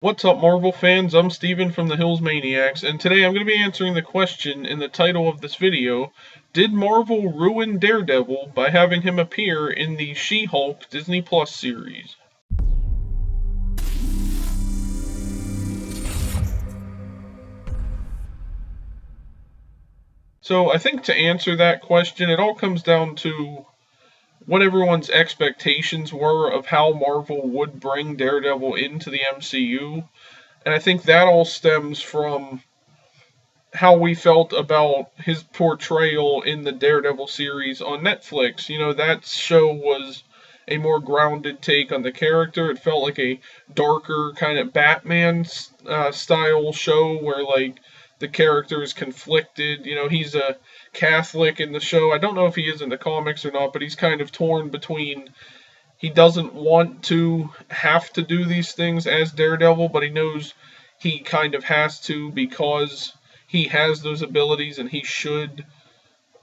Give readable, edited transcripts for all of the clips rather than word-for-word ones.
What's up, Marvel fans? I'm Steven from the Hills Maniacs, and today I'm going to be answering the question in the title of this video: did Marvel ruin Daredevil by having him appear in the She-Hulk Disney Plus series? So I think to answer that question, it all comes down to what everyone's expectations were of how Marvel would bring Daredevil into the MCU. And I think that all stems from how we felt about his portrayal in the Daredevil series on Netflix. That show was a more grounded take on the character. It felt like a darker kind of Batman style show where, like, the character is conflicted. He's a Catholic in the show. I don't know if he is in the comics or not, but he's kind of torn between he doesn't want to have to do these things as Daredevil, but he knows he kind of has to because he has those abilities and he should,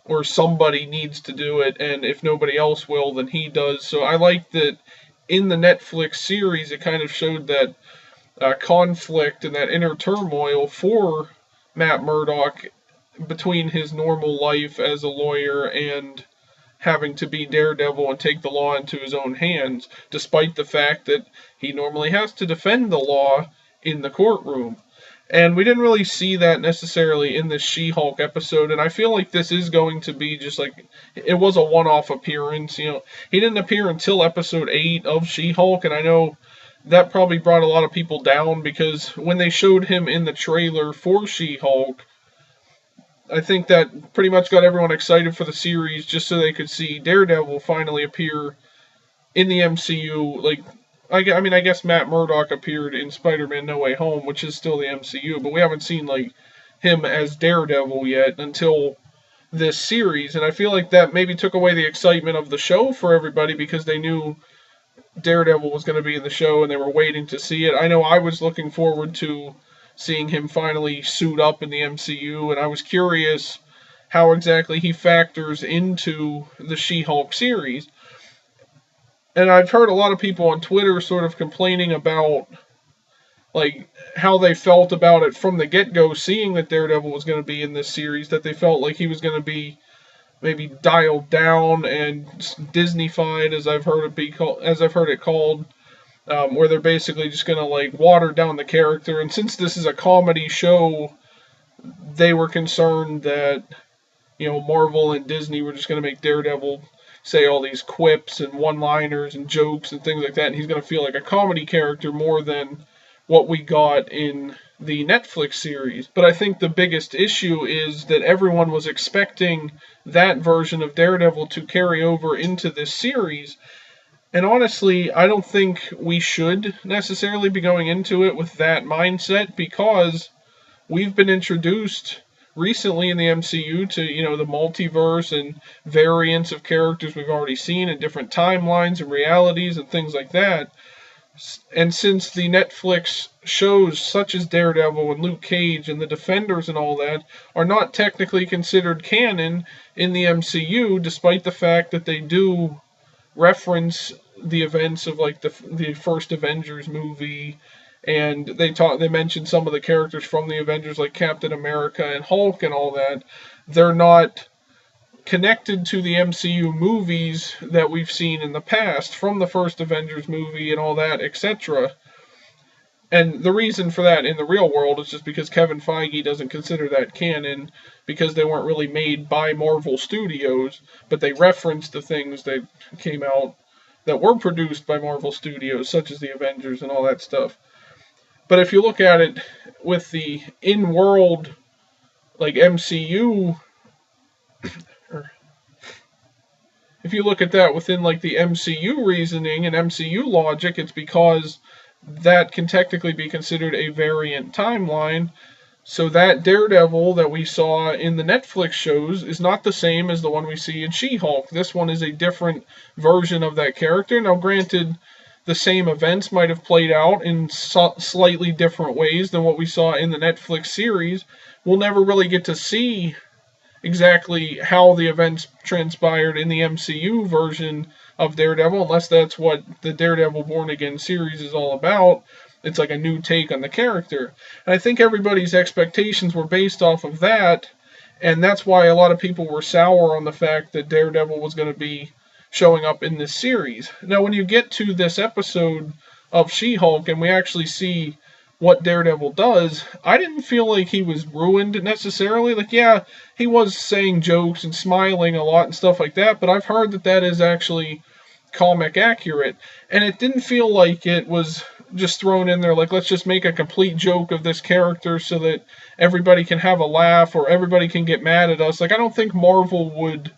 or somebody needs to do it, and if nobody else will, then he does. So I like that in the Netflix series, it kind of showed that conflict and that inner turmoil for Matt Murdock between his normal life as a lawyer and having to be Daredevil and take the law into his own hands, despite the fact that he normally has to defend the law in the courtroom. And we didn't really see that necessarily in this She-Hulk episode, and I feel like this is going to be just like, it was a one-off appearance. He didn't appear until episode 8 of She-Hulk, and I know that probably brought a lot of people down because when they showed him in the trailer for She-Hulk, I think that pretty much got everyone excited for the series just so they could see Daredevil finally appear in the MCU. Like, I guess Matt Murdock appeared in Spider-Man No Way Home, which is still the MCU, but we haven't seen, like, him as Daredevil yet until this series, and I feel like that maybe took away the excitement of the show for everybody because they knew Daredevil was going to be in the show and they were waiting to see it. I know I was looking forward to seeing him finally suit up in the MCU, and I was curious how exactly he factors into the She-Hulk series. And I've heard a lot of people on Twitter sort of complaining about, like, how they felt about it from the get-go, seeing that Daredevil was going to be in this series, that they felt like he was going to be maybe dialed down and Disney-fied, as I've heard it called, where they're basically just going to, like, water down the character. And since this is a comedy show, they were concerned that, Marvel and Disney were just going to make Daredevil say all these quips and one-liners and jokes and things like that, and he's going to feel like a comedy character more than what we got in the Netflix series. But I think the biggest issue is that everyone was expecting that version of Daredevil to carry over into this series. And honestly, I don't think we should necessarily be going into it with that mindset because we've been introduced recently in the MCU to, the multiverse and variants of characters we've already seen in different timelines and realities and things like that. And since the Netflix shows such as Daredevil and Luke Cage and the Defenders and all that are not technically considered canon in the MCU, despite the fact that they do reference the events of, like, the first Avengers movie, and they mention some of the characters from the Avengers, like Captain America and Hulk and all that. They're not connected to the MCU movies that we've seen in the past from the first Avengers movie and all that, etc. And the reason for that in the real world is just because Kevin Feige doesn't consider that canon because they weren't really made by Marvel Studios, but they referenced the things that came out that were produced by Marvel Studios, such as the Avengers and all that stuff. But if you look at it with the in-world, like, MCU, if you look at that within, like, the MCU reasoning and MCU logic, it's because that can technically be considered a variant timeline. So that Daredevil that we saw in the Netflix shows is not the same as the one we see in She-Hulk. This one is a different version of that character. Now, granted, the same events might have played out in slightly different ways than what we saw in the Netflix series. We'll never really get to see exactly how the events transpired in the MCU version of Daredevil, unless that's what the Daredevil Born Again series is all about. it's like a new take on the character. And I think everybody's expectations were based off of that, and that's why a lot of people were sour on the fact that Daredevil was going to be showing up in this series. Now, when you get to this episode of She-Hulk and we actually see what Daredevil does, I didn't feel like he was ruined necessarily. Like, yeah, he was saying jokes and smiling a lot and stuff like that, but I've heard that that is actually comic accurate. And it didn't feel like it was just thrown in there like, let's just make a complete joke of this character so that everybody can have a laugh or everybody can get mad at us. Like, I don't think Marvel would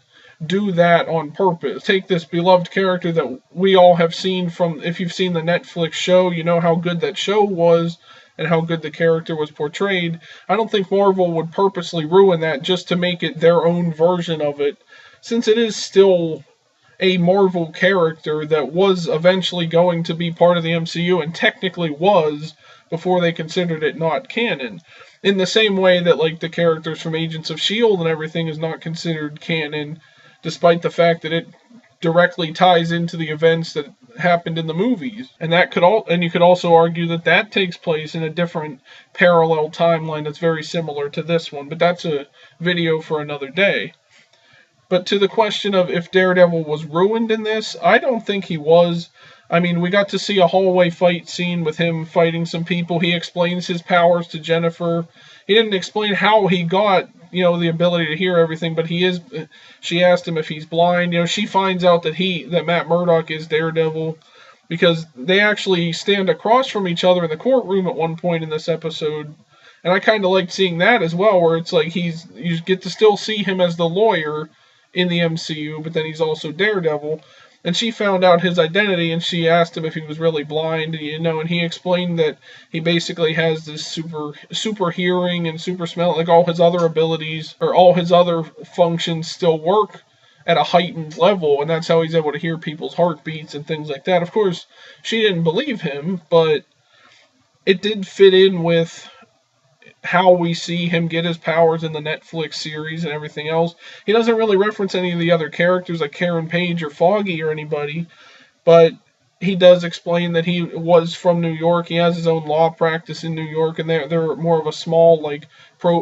do that on purpose. Take this beloved character that we all have seen from, if you've seen the Netflix show, you know how good that show was and how good the character was portrayed. I don't think Marvel would purposely ruin that just to make it their own version of it, since it is still a Marvel character that was eventually going to be part of the MCU and technically was before they considered it not canon. In the same way that, like, the characters from Agents of S.H.I.E.L.D. and everything is not considered canon, despite the fact that it directly ties into the events that happened in the movies. And that could and you could also argue that that takes place in a different parallel timeline that's very similar to this one, but that's a video for another day. But to the question of if Daredevil was ruined in this, I don't think he was. I mean, we got to see a hallway fight scene with him fighting some people. He explains his powers to Jennifer. He didn't explain how he got, the ability to hear everything, but she asked him if he's blind. She finds out that Matt Murdock is Daredevil because they actually stand across from each other in the courtroom at one point in this episode. And I kind of liked seeing that as well, where it's like you get to still see him as the lawyer in the MCU, but then he's also Daredevil. And she found out his identity, and she asked him if he was really blind, and he explained that he basically has this super hearing and super smell, like all his other abilities, or all his other functions still work at a heightened level, and that's how he's able to hear people's heartbeats and things like that. Of course, she didn't believe him, but it did fit in with how we see him get his powers in the Netflix series and everything else. He doesn't really reference any of the other characters like Karen Page or Foggy or anybody, but he does explain that he was from New York. He has his own law practice in New York, and they're more of a small,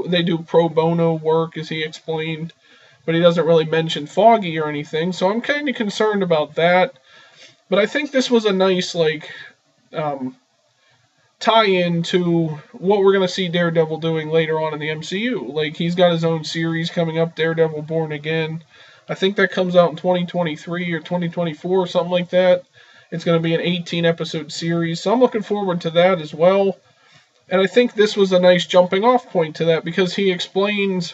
they do pro bono work, as he explained, but he doesn't really mention Foggy or anything, so I'm kind of concerned about that. But I think this was a nice, tie-in to what we're going to see Daredevil doing later on in the MCU. Like, he's got his own series coming up, Daredevil Born Again. I think that comes out in 2023 or 2024 or something like that. It's going to be an 18-episode series, so I'm looking forward to that as well. And I think this was a nice jumping-off point to that, because he explains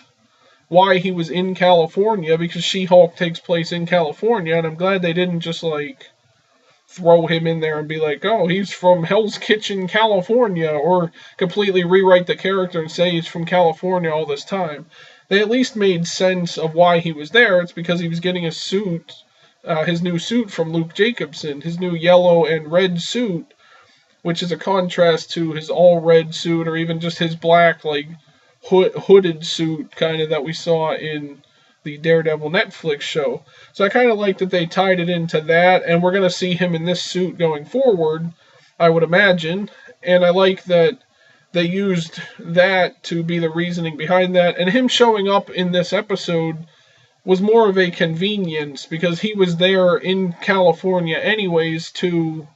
why he was in California, because She-Hulk takes place in California, and I'm glad they didn't just, throw him in there and be like, oh, he's from Hell's Kitchen, California, or completely rewrite the character and say he's from California all this time. They at least made sense of why he was there. It's because he was getting a suit, his new suit from Luke Jacobson, his new yellow and red suit, which is a contrast to his all-red suit, or even just his black, hooded suit, kind of, that we saw in the Daredevil Netflix show. So I kind of like that they tied it into that, and we're going to see him in this suit going forward, I would imagine. And I like that they used that to be the reasoning behind that. And him showing up in this episode was more of a convenience, because he was there in California anyways to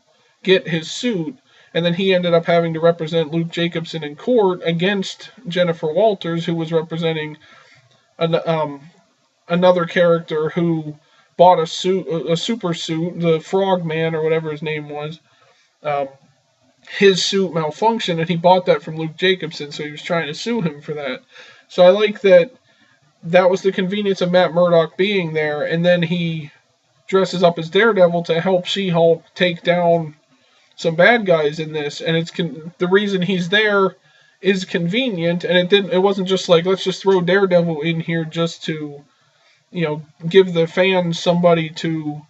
get his suit. And then he ended up having to represent Luke Jacobson in court against Jennifer Walters, who was representing another character who bought a super suit, the Frogman or whatever his name was. His suit malfunctioned, and he bought that from Luke Jacobson, so he was trying to sue him for that. So I like that was the convenience of Matt Murdock being there, and then he dresses up as Daredevil to help She-Hulk take down some bad guys in this, and the reason he's there is convenient, and it wasn't just like, let's just throw Daredevil in here just to give the fans somebody to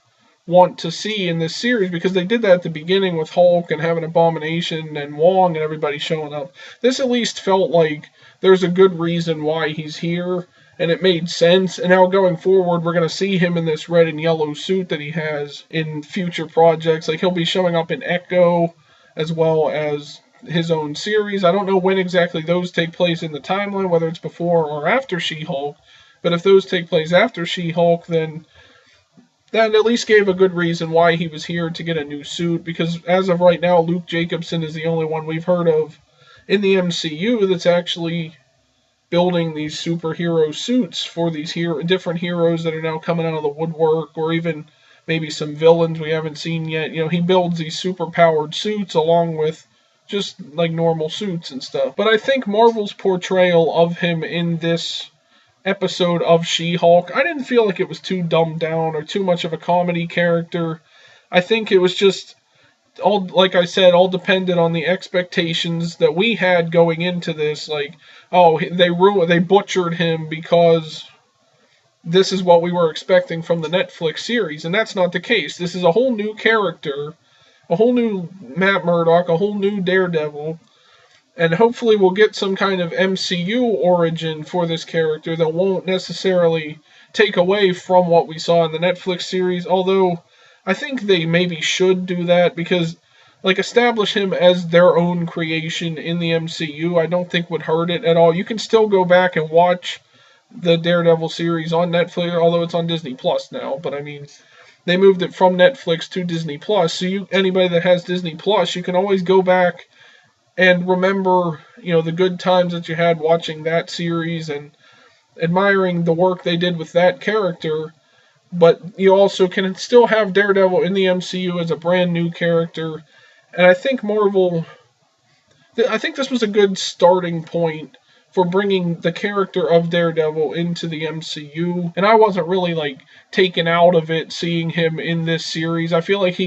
want to see in this series, because they did that at the beginning with Hulk and having Abomination and Wong and everybody showing up. This at least felt like there's a good reason why he's here, and it made sense. And now going forward, we're going to see him in this red and yellow suit that he has in future projects. Like, he'll be showing up in Echo as well as his own series. I don't know when exactly those take place in the timeline, whether it's before or after She-Hulk, but if those take place after She-Hulk, then that at least gave a good reason why he was here to get a new suit, because as of right now, Luke Jacobson is the only one we've heard of in the MCU that's actually building these superhero suits for these different heroes that are now coming out of the woodwork, or even maybe some villains we haven't seen yet. He builds these super powered suits along with just like normal suits and stuff. But I think Marvel's portrayal of him in this episode of She-Hulk, I didn't feel like it was too dumbed down or too much of a comedy character. I think it was just all, like I said, all depended on the expectations that we had going into this. Like, oh, they butchered him because this is what we were expecting from the Netflix series, and that's not the case. This is a whole new character, a whole new Matt Murdock, a whole new Daredevil, and hopefully we'll get some kind of MCU origin for this character that won't necessarily take away from what we saw in the Netflix series, although I think they maybe should do that, because establish him as their own creation in the MCU, I don't think would hurt it at all. You can still go back and watch the Daredevil series on Netflix, although it's on Disney Plus now, but I mean, they moved it from Netflix to Disney Plus, so anybody that has Disney Plus, you can always go back and remember, the good times that you had watching that series and admiring the work they did with that character. But you also can still have Daredevil in the MCU as a brand new character. And I think I think this was a good starting point for bringing the character of Daredevil into the MCU. And I wasn't really taken out of it seeing him in this series. I feel like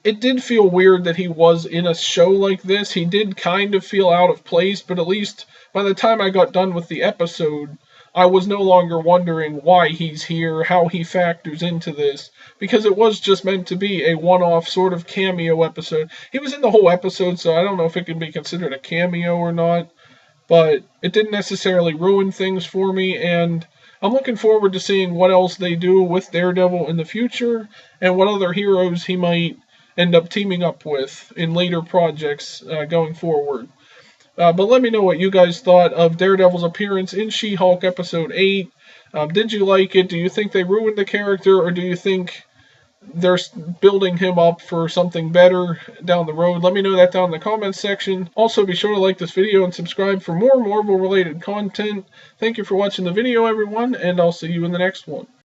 it did feel weird that he was in a show like this. He did kind of feel out of place, but at least by the time I got done with the episode, I was no longer wondering why he's here, how he factors into this, because it was just meant to be a one-off sort of cameo episode. He was in the whole episode, so I don't know if it can be considered a cameo or not, but it didn't necessarily ruin things for me, and I'm looking forward to seeing what else they do with Daredevil in the future, and what other heroes he might end up teaming up with in later projects going forward. But let me know what you guys thought of Daredevil's appearance in She-Hulk Episode 8. Did you like it? Do you think they ruined the character, or do you think they're building him up for something better down the road? Let me know that down in the comments section. Also, be sure to like this video and subscribe for more Marvel-related content. Thank you for watching the video, everyone, and I'll see you in the next one.